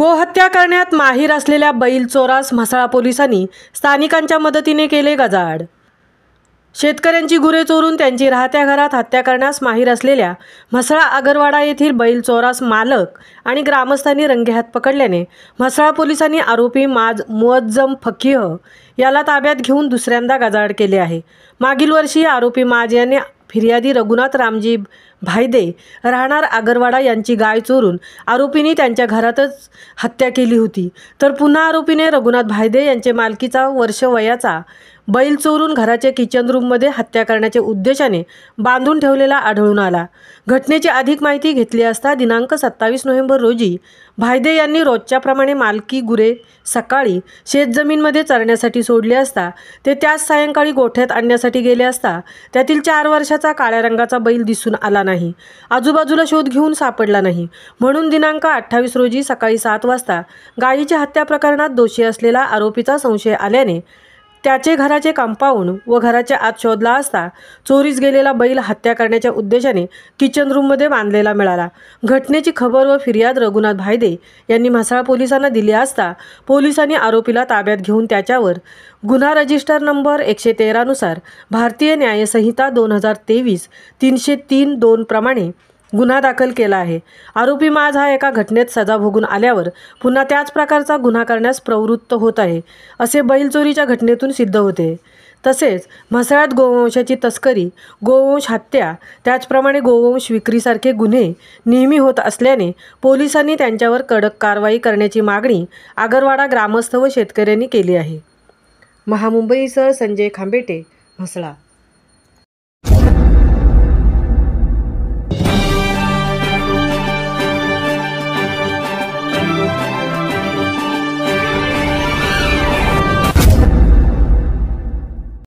गोहत्या करण्यात माहीर असलेल्या बैल चोरास म्हसळा पोलिसांनी स्थानिकांच्या मदतीने केले गजाआड। शेतकऱ्यांची गुरे चोरून त्यांची राहत्या घरात हत्या करण्यास माहीर असलेल्या म्हसळा आगरवाडा येथील बैल चोरास मालक आणि ग्रामस्थांनी रंगेहात पकडल्याने म्हसळा पोलिसांनी आरोपी मुअज्जम फकीह याला ताब्यात घेऊन दुसऱ्यांदा गजाआड केले आहे। मागील वर्षी आरोपी माज याने फिर्यादी रघुनाथ रामजी भायदे राहणार आगरवाडा यांची गाय चोरून आरोपींनी त्यांच्या घरातच हत्या केली होती। तर पुन्हा आरोपीने रघुनाथ भायदे यांचे मालकीचा वर्ष वयाचा बैल चोरून घराच्या किचन रूममध्ये हत्या करण्याच्या उद्देशाने बांधून ठेवलेला आढळून आला। घटनेची अधिक माहिती घेतली असता दिनांक 27 नोव्हेंबर रोजी भायदे यांनी रोजच्याप्रमाणे मालकी गुरे सकाळी शेतजमीनमध्ये चरण्यासाठी सोडले असता ते त्याच सायंकाळी गोठ्यात आणण्यासाठी गेले असता त्यातील 4 वर्षाचा काळ्या रंगाचा बैल दिसून आला नाही। आजूबाजूला शोध घेऊन सापडला नाही, म्हणून दिनांक 28 रोजी सकाळी 7 वाजता गायीच्या हत्या प्रकरणात दोषी असलेला आरोपीचा संशय आल्याने त्याचे घराचे कंपाऊंड व घराच्या आत शोधला असता चोरीस गेलेला बैल हत्या करण्याच्या उद्देशाने किचन रूममध्ये बांधलेला मिळाला। घटनेची खबर व फिर्याद रघुनाथ भायदे यांनी म्हसळा पोलिसांना दिली असता पोलिसांनी आरोपीला ताब्यात घेऊन त्याच्यावर गुन्हा रजिस्टर नंबर 113 नुसार भारतीय न्याय संहिता 2023 303(2) प्रमाणे गुन्हा दाखल केला आहे। आरोपी माज हा एका घटनेत सजा भोगून आल्यावर पुन्हा त्याच प्रकारचा गुन्हा करण्यास प्रवृत्त होत आहे असे बैल चोरीच्या घटनेतून सिद्ध होते। तसेच म्हसळ्यात गोवंशाची तस्करी, गोवंश हत्या, त्याचप्रमाणे गोवंश विक्रीसारखे गुन्हे नेहमी होत असल्याने पोलिसांनी त्यांच्यावर कडक कारवाई करण्याची मागणी आगरवाडा ग्रामस्थ व शेतकऱ्यांनी केली आहे। महामुंबईसह संजय खांबेटे, म्हसळा।